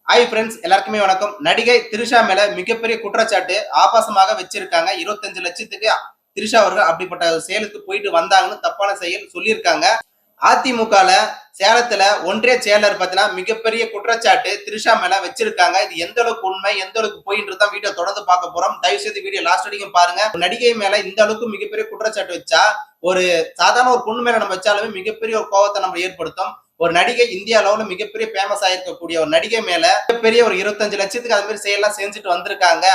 Hi friends, எல்லாருக்குமே வணக்கம். நடிகை திரிஷா மேல மிகப்பெரிய குற்றச்சாட்டு ஆபாசமாக வச்சிருக்காங்க. 25 லட்சத்துக்கு திரிஷா அவர்கள் அப்படிப்பட்ட செயலுக்கு போயிட்டு வந்தாங்கன்னு தப்பான செயல் சொல்லியிருக்காங்க. அதிமுகல சேலத்துல ஒன்றிய செயலர் பார்த்தீங்கன்னா மிகப்பெரிய குற்றச்சாட்டு திரிஷா மேல வச்சிருக்காங்க. இது எந்த அளவுக்கு உண்மை, எந்த அளவுக்கு போயிட்டு தான் வீடியோ தொடர்ந்து பார்க்க போறோம். தயவு செய்து வீடியோ லாஸ்ட் வரைக்கும் பாருங்க. நடிகை மேல இந்த அளவுக்கு மிகப்பெரிய குற்றச்சாட்டு வச்சா ஒரு சாதாரண ஒரு பொண்ணு மேல நம்ம வச்சாலுமே மிகப்பெரிய ஒரு கோபத்தை நம்ம ஏற்படுத்தும். ஒரு நடிகை இந்தியா அளவுல மிகப்பெரிய ஃபேமஸ் ஆயிருக்கக்கூடிய ஒரு நடிகை மேல மிகப்பெரிய ஒரு 25 லட்சத்துக்கு அது மாதிரி செயலாம் செஞ்சுட்டு வந்திருக்காங்க.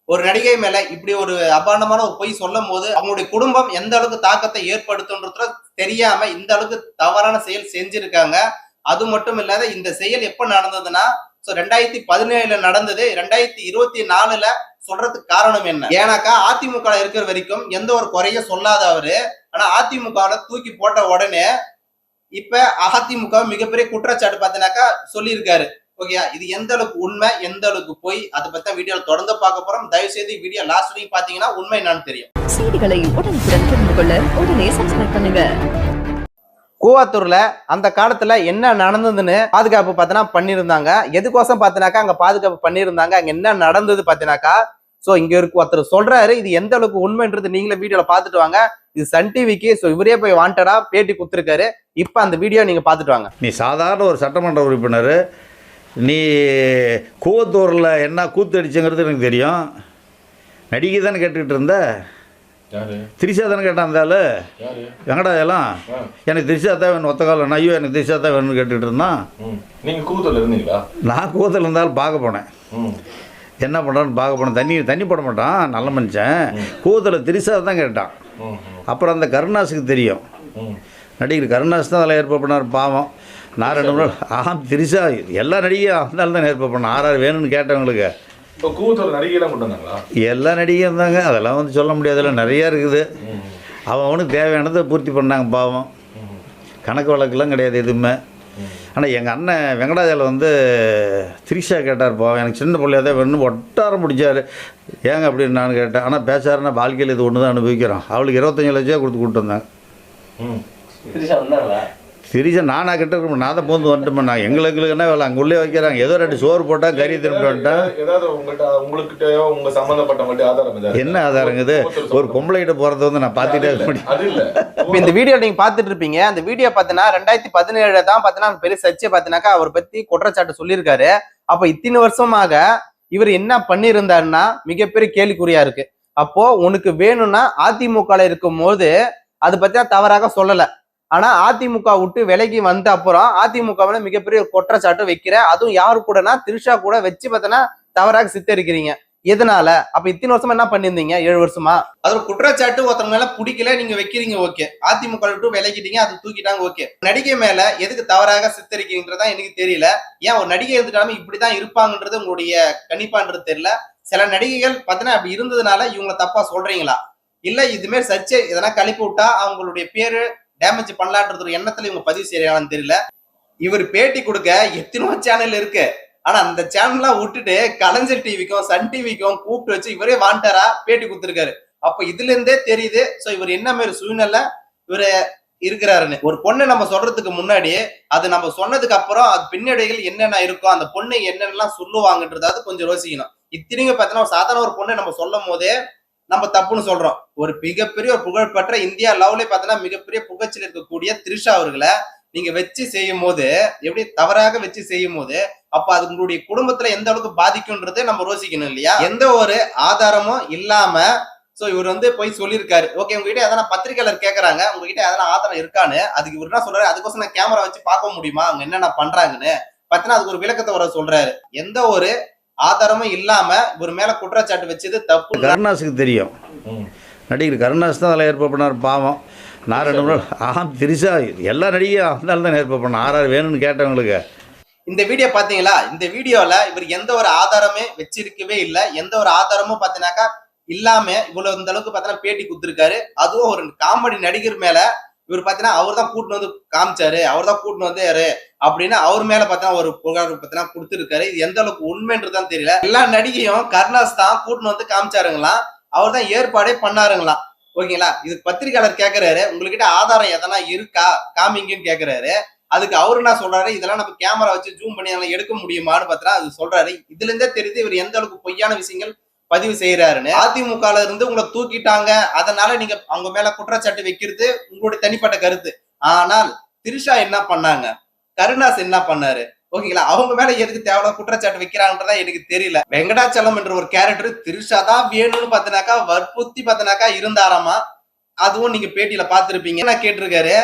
ஒரு நடிகை மேல இப்படி ஒரு அபாண்டமான ஒரு பொய் சொல்லும் போது அவங்களுடைய குடும்பம் எந்த அளவுக்கு தாக்கத்தை ஏற்படுத்தும்ன்றது தெரியாம இந்த அளவுக்கு தவறான செயல் செஞ்சிருக்காங்க. அது மட்டும் இல்லாத இந்த செயல் எப்ப நடந்ததுன்னா 2017 நடந்தது. 2024 சொல்றதுக்கு காரணம் என்ன? ஏன்னாக்கா அதிமுக இருக்கிற வரைக்கும் எந்த ஒரு குறையும் சொல்லாத அவரு, ஆனா அதிமுகவுல தூக்கி போட்ட உடனே இப்ப அதிமுக மிகப்பெரிய குற்றச்சாட்டு பார்த்தீங்கன்னாக்கா சொல்லியிருக்காரு. ஓகே, இது எந்த அளவுக்கு உண்மை, எந்த அளவுக்கு போய், அதை பத்தி வீடியோல தொடர்ந்து பார்க்க போறோம். தயவு செய்து வீடியோ லாஸ்ட் வரைக்கும் பாத்தீங்கன்னா உண்மை என்னன்னு தெரியும். செய்திகளை உடனுக்குடன் தெரிந்து கொள்ள உடனே சப்ஸ்கிரைப் பண்ணுங்க. கூவாத்தூர்ல அந்த காலத்துல என்ன நடந்ததுன்னு பாதுகாப்பு பார்த்தீங்கன்னா பண்ணியிருந்தாங்க. எதுக்கோசம் பார்த்தீங்கன்னாக்கா அங்க பாதுகாப்பு பண்ணியிருந்தாங்க, அங்க என்ன நடந்தது பார்த்தீங்கன்னாக்கா இங்க இருக்கு ஒருத்தர் சொல்றாரு. இது எந்த அளவுக்கு உண்மைன்றது நீங்களே வீடியோல பாத்துட்டு வாங்க. இது சன் டிவிக்கு இவரே போய் வாண்டடா பேட்டி கொடுத்துருக்காரு. இப்ப அந்த வீடியோ நீங்க பாத்துட்டு வாங்க. நீ சாதாரண ஒரு சட்டமன்ற உறுப்பினர், நீ கூவத்தூரில் என்ன கூத்தடிச்சுங்கிறது எனக்கு தெரியும். நடிகை தானே கேட்டுக்கிட்டு இருந்த, திரிஷா தானே கேட்டான். இருந்தாலும் எங்கடா எல்லாம் எனக்கு திரிஷா தான் வேணும், ஒத்த காலம் ஐயோ எனக்கு திரிஷா தான் வேணும்னு கேட்டுக்கிட்டு இருந்தான். நீங்கள் கூவத்தூரில் இருந்தீங்களா? நான் கூவத்தில் இருந்தாலும் பார்க்க போனேன். என்ன பண்ணுறான்னு பார்க்க போனேன். தண்ணி போட மாட்டான், நல்ல மனுஷன். கூவத்தில் திரிஷா தான் கேட்டான். அப்புறம் அந்த கருணாஸுக்கு தெரியும், நடிகர் கருணாஸ் தான் அதில் ஏற்பாடு பண்ணார். பாவம், நான் 2 நாள் திரிஷா எல்லா நடிகையும் இருந்தாலும் தான் ஏற்பாடு பண்ணேன். ஆறாறு வேணும்னு கேட்டவங்களுக்கு. இப்போ கூவத்தூர் நடிகைலாம் கொண்டு வந்தாங்களா? எல்லா நடிகையும் இருந்தாங்க. அதெல்லாம் வந்து சொல்ல முடியாதுல்ல, நிறையா இருக்குது. அவனுக்கு தேவையானதை பூர்த்தி பண்ணாங்க. பாவம், கணக்கு வழக்கெல்லாம் கிடையாது எதுவுமே. ஆனால் எங்கள் அண்ணன் வெங்கடாஜாவில் வந்து திரிஷா கேட்டார். பாவம், எனக்கு சின்ன பிள்ளையாக தான் வேணும்னு ஒட்டாரம் பிடிச்சார். ஏங்க அப்படின்னு நான் கேட்டேன். ஆனால் பேசாருன்னா வாழ்க்கையில் இது ஒன்று தான் அனுபவிக்கிறோம். அவளுக்கு 25 லட்சம் கொடுத்து கூப்பிட்டு வந்தாங்க. திரிஷா நானா கிட்ட இருக்க, நான் தான் போந்து வந்துட்டு பண்ணாங்க. எங்களுக்கு என்ன வேலை, அங்கே உள்ளே வைக்கிறாங்க. ஏதோ 2 சோறு போட்டால் கறி திரும்பிட்டு வந்துட்டேன். என்ன ஆதாரங்குது? ஒரு பொம்பளைகிட்ட போகிறத வந்து நான் பார்த்துட்டே இருக்க முடியும். இந்த வீடியோ நீங்க பார்த்துட்டு இருப்பீங்க. அந்த வீடியோ பார்த்தீங்கன்னா 2017 தான் பார்த்தீங்கன்னா பெரிய சர்ச்சை பார்த்தீங்கன்னாக்கா அவர் பத்தி குற்றச்சாட்டு சொல்லியிருக்காரு. அப்ப இத்தனை வருஷமாக இவர் என்ன பண்ணியிருந்தாருன்னா மிகப்பெரிய கேள்விக்குறியா இருக்கு. அப்போ உனக்கு வேணும்னா அதிமுக இருக்கும் போது அது பத்தி தவறாக சொல்லல. ஆனா அதிமுக விட்டு விலகி வந்த அப்புறம் அதிமுகவுல மிகப்பெரிய குற்றச்சாட்டு வைக்கிற, அதுவும் யாரு கூடனா திரிஷா கூட வச்சு பார்த்தனா தவறாக சித்தரிக்கிறீங்க. எதனால? அப்ப இத்தனை வருஷமா என்ன பண்ணிருந்தீங்க? 7 வருஷமா அது ஒரு குற்றச்சாட்டு ஒருத்தர் மேல பிடிக்கல, நீங்க வைக்கிறீங்க. ஓகே, அதிமுக விட்டு விலகிட்டீங்க, அது தூக்கிட்டாங்க. ஓகே, நடிகை மேல எதுக்கு தவறாக சித்தரிக்கிறீங்கன்றதா எனக்கு தெரியல. ஏன் ஒரு நடிகை இருந்துட்டாலும் இப்படிதான் இருப்பாங்கன்றது உங்களுடைய கணிப்பான்றது தெரியல. சில நடிகைகள் பார்த்தீங்கன்னா அப்படி இருந்ததுனால இவங்களை தப்பா சொல்றீங்களா, இல்ல இதுமாரி சர்ச்சை எதனா கழிப்பு விட்டா அவங்களுடைய பேரு டேமேஜ் பண்ணலான்ற ஒரு எண்ணத்துல இவங்க பதிவு செய்யறாங்கன்னு தெரியல. இவர் பேட்டி கொடுக்க எத்தனோ சேனல் இருக்கு. ஆனா அந்த சேனல்லாம் விட்டுட்டு கலைஞர் டிவிக்கும் சன் டிவிக்கும் கூப்பிட்டு வச்சு இவரே வாண்டரா பேட்டி கொடுத்துருக்காரு. அப்ப இதுல இருந்தே தெரியுது இவர் என்ன மாதிரி சூழ்நிலை இவரு இருக்கிறாருன்னு. ஒரு பொண்ணு நம்ம சொல்றதுக்கு முன்னாடி அது நம்ம சொன்னதுக்கு அப்புறம் அது பின்னடைகள் என்னென்ன இருக்கும், அந்த பொண்ணு என்னென்னலாம் சொல்லுவாங்கன்றது கொஞ்சம் யோசிக்கணும். இத்தனைங்க பார்த்தீங்கன்னா சாதாரண ஒரு பொண்ணு நம்ம சொல்லும் போதே நம்ம தப்புன்னு சொல்றோம். ஒரு மிகப்பெரிய ஒரு புகழ்பெற்ற இந்தியா லெவலே பார்த்தீங்கன்னா மிகப்பெரிய புகழ்ச்சியில் இருக்கக்கூடிய திரிஷா அவர்களை நீங்க வச்சு செய்யும் போது, எப்படி தவறாக வச்சு செய்யும் போது அப்ப அது உங்களுடைய குடும்பத்துல எந்த அளவுக்கு பாதிக்கும்ன்றது நம்ம யோசிக்கணும் இல்லையா? எந்த ஒரு ஆதாரமும் இல்லாம இவர் வந்து போய் சொல்லியிருக்காரு. ஓகே, உங்ககிட்ட எதனா பத்திரிகையாளர் கேட்கறாங்க, உங்ககிட்ட எதனா ஆதாரம் இருக்கான்னு. அதுக்கு இவர் என்ன சொல்றாரு, அதுக்கோசம் நான் கேமரா வச்சு பார்க்க முடியுமா அவங்க என்னென்ன பண்றாங்கன்னு பார்த்தீங்கன்னா அதுக்கு ஒரு விளக்கத்தை வர சொல்றாரு. எந்த ஒரு ஆதாரமும் இல்லாம இவர் மேல குற்றச்சாட்டு வச்சது தப்பு. கருணாஸுக்கு தெரியும், நடிகர் கருணாஸ் தான் அதில் ஏற்பாடு பண்ணார். பாவம், நான் 2 நாள் திரிஷா எல்லா நடிகையும் இருந்தாலும் தான் ஏற்பாடு பண்ண. ஆறாறு வேணும்னு கேட்டவங்களுக்கு. இந்த வீடியோ பாத்தீங்களா? இந்த வீடியோல இவர் எந்த ஒரு ஆதாரமே வச்சிருக்கவே இல்லை. எந்த ஒரு ஆதாரமும் பாத்தீங்கன்னாக்கா இல்லாம இவ்வளவு இந்த அளவுக்கு பாத்தீங்கன்னா பேட்டி கொடுத்திருக்காரு. அதுவும் ஒரு காமெடி நடிகர் மேல இவர் பாத்தீங்கன்னா அவர் தான் கூட்டின்னு வந்து காமிச்சாரு, அவர் தான் கூட்டின்னு வந்தாரு அப்படின்னு அவர் மேல பாத்தீங்கன்னா ஒரு புகார் பாத்தீங்கன்னா கொடுத்துருக்காரு. இது எந்த அளவுக்கு உண்மைன்றதுதான் தெரியல. எல்லா நடிகையும் கருணாஸ் தான் கூட்டின்னு வந்து காமிச்சாருங்களாம், அவர் தான் ஏற்பாடே பண்ணாருங்களாம். ஓகேங்களா? இது பத்திரிகையாளர் கேட்கிறாரு, உங்ககிட்ட ஆதாரம் எதனா இருக்கா காமிங்கன்னு கேட்கிறாரு. அதுக்கு அவரு என்ன சொல்றாரு, இதெல்லாம் நம்ம கேமரா வச்சு ஜூம் பண்ணி அதெல்லாம் எடுக்க முடியுமான்னு பார்த்தா அது சொல்றாரு. இதுல இருந்தே தெரியுது இவர் எந்த அளவுக்கு பொய்யான விஷயங்கள் பதிவு செய்யறாருன்னு. அதிமுகல இருந்து உங்களை தூக்கிட்டாங்க, அதனால நீங்க அவங்க மேல குற்றச்சாட்டு வைக்கிறது உங்களுடைய தனிப்பட்ட கருத்து. ஆனால் திரிஷா என்ன பண்ணாங்க, கருணாஸ் என்ன பண்ணாரு, ஓகேங்களா? அவங்க மேல எதுக்கு தேவையில்லாத குற்றச்சாட்டு வைக்கிறாங்கன்றதா எனக்கு தெரியல. வெங்கடாச்சலம் என்ற ஒரு கேரக்டர் திரிஷா தான் வேணும்னு பார்த்தனாக்கா வற்புறுத்தி பார்த்தனாக்கா இருந்தாராமா. அதுவும் நீங்க பேட்டியில பாத்துருப்பீங்க. நான் கேட்டிருக்காரு,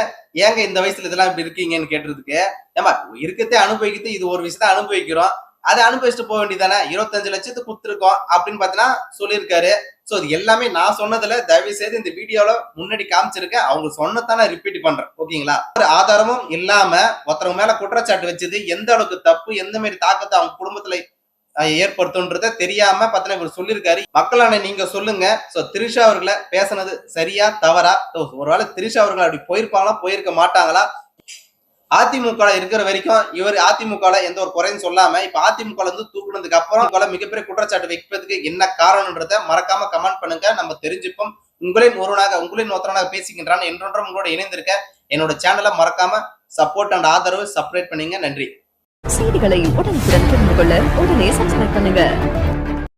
ஏங்க இந்த வயசுல இதெல்லாம் இப்படி இருக்கீங்கன்னு கேட்டதுக்கு, ஏமா இருக்கத்தே அனுபவிக்கிறது இது ஒரு விஷயத்த அனுபவிக்கிறோம், அதை அனுபவிச்சுட்டு போக வேண்டியதானே, 25 லட்சத்துக்கு குடுத்துருக்கோம் அப்படின்னு பாத்தீங்கன்னா சொல்லியிருக்காரு. சோ இது எல்லாமே நான் சொன்னதுல தயவு செய்து இந்த வீடியோல முன்னாடி காமிச்சிருக்கேன். அவங்க சொன்னதான் நான் ரிப்பீட் பண்றேன், ஓகேங்களா? ஒரு ஆதாரமும் இல்லாம ஒருத்தவங்க மேல குற்றச்சாட்டு வச்சது எந்த அளவுக்கு தப்பு, எந்த மாதிரி தாக்கத்தை அவங்க குடும்பத்துல ஏற்படுத்தும்ன்றத தெரியாம பார்த்தா இவர் சொல்லியிருக்காரு. மக்களான நீங்க சொல்லுங்க. சோ திரிஷா அவர்களை பேசினது சரியா தவறா? ஒருவேளை திரிஷா அவர்கள் அப்படி போயிருப்பாங்களா, போயிருக்க மாட்டாங்களா? அதிமுக இருக்கிற வரைக்கும் இவர் அதிமுக எந்த ஒரு குறையும் சொல்லாம இப்ப அதிமுக இருந்து தூக்குனதுக்கு அப்புறம் மிகப்பெரிய குற்றச்சாட்டு வைப்பதற்கு என்ன காரணம்ன்றத மறக்காம கமெண்ட் பண்ணுங்க, நம்ம தெரிஞ்சுப்போம். உங்களின் ஒருத்தராக பேசிக்கின்றான் என்றொன்றும் உங்களோட இணைந்திருக்க. என்னோட சேனலை மறக்காம சப்போர்ட் அண்ட் ஆதரவு சப்ஸ்கிரைப் பண்ணீங்க. நன்றி. செய்திகளை உடனுக்குடன் தெரிந்து கொள்ள உடனே சப்ஸ்கிரைப் பண்ணுங்க.